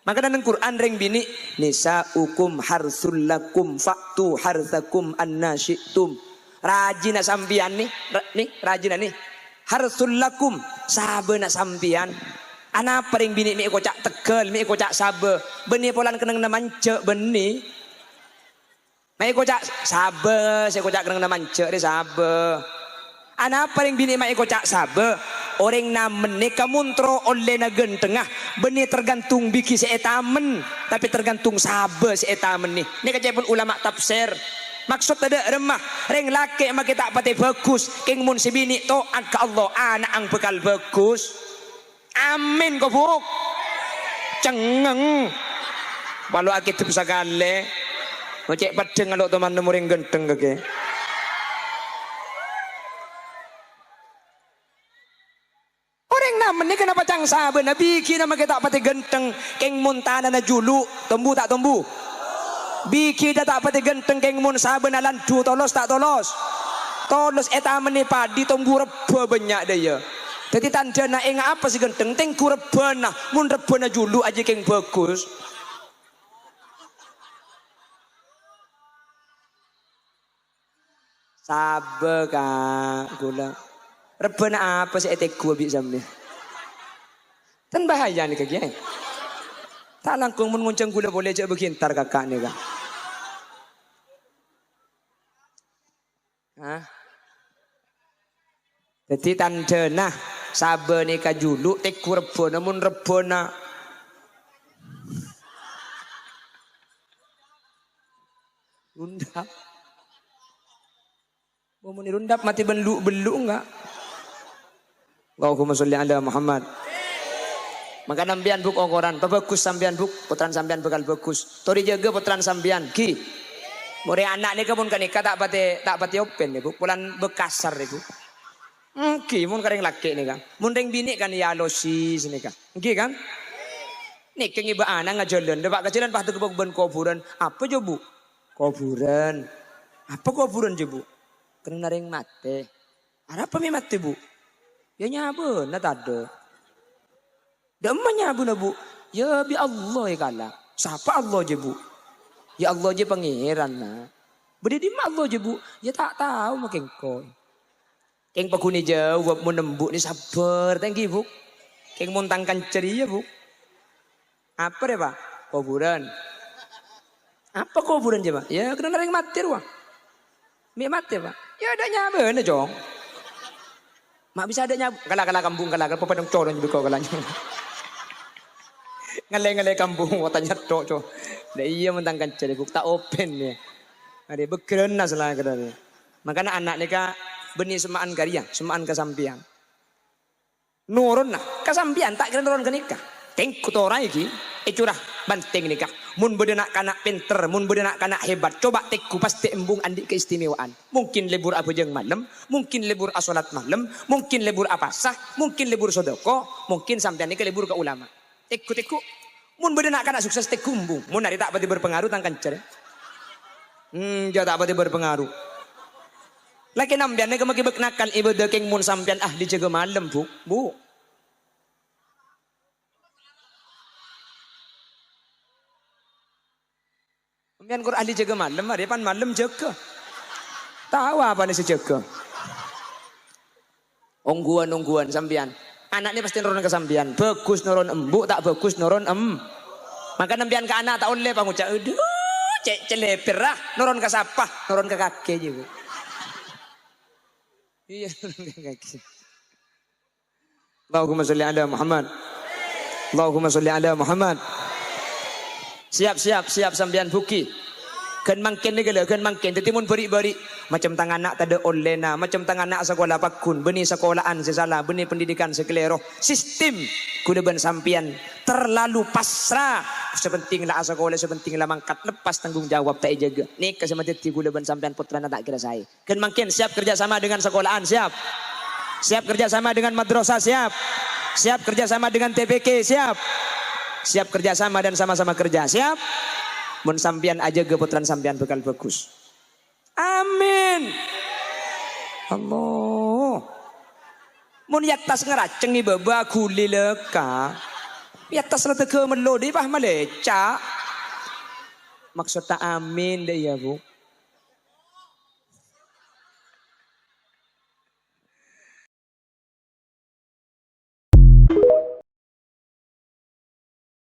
Maka dalam Quran ring bini nisaukum harsul lakum faktu harsakum anna syi'tum. Rajina sampian nih rajina nih. Harsul lakum sabena sampian. Ana paring bini mi kocak tegel mi kocak sabe. Beni polan keneng namance beni. Mi kocak sabe, saya kocak keneng namance de sabe. Ana paring bini mi kocak sabe. Orang namen ni kamuntro oleh na gentengah benih tergantung biki seetamen tapi tergantung sabe seetamen ni. Ni kajian ulama tafsir. Maksud ada remah reng laki mak kita pati bagus king mun si bini taat ke Allah anak ang bekal bagus. Amin kau buk. Cengeng. Walau akit tu sakale. Macek padeng kalau teman nemu ring genteng ke. Namen ni kenapa cang saben nabi kina make tak pati genteng keng mun tanah na julu tumbuh tak tumbuh biki dah tak pati genteng keng mun saben alan du tolos tak tolos eta meni padi tumbuh reba banyak dia jadi tanda na enga apa sih genteng tengku rebana mun rebana julu aja keng bagus sabe kak gula rebana apa sih etek gua bisa sambil kan bahaya nih kaki. Tak langkung menguncang gula boleh je begintar kakak nih kak. Hah? Jadi tanda nah sabe nih kajulu teku rebona mun rebona. Rundap. Mau rundap mati belu enggak? Allahumma sholli ala Muhammad. Maka nambian buk okoran, bagus sambian buk, putran sambian bekal bagus. Tori jaga putran sambian, ki. Muri anak ni kamun kanika tak pati open ni buk, pulan bekasar ni buk. Ki, mun kareng laki ni kan, mun ring bini kan ya losis ni kan, ki kan? Ni keng iba anak ngajalan, debak kajalan pahtu kebuk ben kuburan, apa je bu? Kuburan, apa kuburan je bu? Kena ring mate, ada apa mi mate bu? Ya nyabun, nak ada. Damanya bu, ya bi Allah ya kala. Siapa Allah je bu? Ya Allah je pangeran nah. Berdiri mak Allah je bu, ya tak tahu makin kau. Keng pakuni jawab menembuk ni sabar, thank you bu. Keng muntangkan ceria bu. Apa deh pak? Kuburan. Apa kuburan je pak? Ya kena naring mati ruang. Mi mati pak? Ya ada nyabe na jong. Mak bisa ada nyabe. Kala kampung kala pepadang coron juga kau kalanya. Ngalai kampung watanya tok cok. Dah iya mentangkan cari buk tak open ni. Ada berkeran lah salah kedai. Makanya anak ni ka benih semaan karya, semaan kesampian. Nurun lah kesampian tak kira nurun ke nikah. Tengku torai ki, curah banteng nikah. Mun bedenak kanak pinter, mun bedenak kanak hebat. Coba teku pasti embung andi keistimewaan. Mungkin lebur apa jeng malam, mungkin lebur asolat malam, mungkin lebur apa sah, mungkin lebur sodoko, mungkin sampian ni ke lebur ke ulama. Teku. Mun bedenak kanak sukses tekumbung. Mun hari tak pati berpengaruh tangkan cer. Dia tak pati berpengaruh. Laki nambian ni kemaki beknakal ibu dekeng mun sampian ahli jaga malam bu. Sampian kur ahli jaga malam, hari pan malam jaga. Tahu apa ni sejaga? Ongguan sampian. Anak ni pasti nurun ke sambian. Bagus nurun embuk, tak bagus nurun Maka nambian ke anak tak oleh pangucap. Aduh, celepir lah. Nurun ke siapa? Nurun ke kaki juga. Iya, nurun ke kaki. Allahumma sholli ala Muhammad. Allahumma sholli ala Muhammad. Siap sambian buki. Kan mangkin ni gala, kan mangkin. Tetimun beri-beri. Macam tangan anak tak ada olena. Macam tangan anak sekolah pakun. Benih sekolahan sesalah. Benih pendidikan sekeleroh. Sistem. Kudaban sampian. Terlalu pasrah. Sepentinglah sekolah, sepentinglah mangkat. Lepas tanggung jawab tak jaga. Ni kesemati kudaban sampian putrana tak kira saya. Kan mangkin siap kerjasama dengan sekolahan. Siap. Siap kerjasama dengan madrasah. Siap. Siap kerjasama dengan TPK. Siap. Siap kerjasama dan sama-sama kerja. Siap. Mun sampian aja putran sampian bekal bagus. Amin. Allah. Mun yak tas ngeraceng ni baba guli leka. Piatas lah teke melodi pah maleca. Maksud tak amin deh ya bu.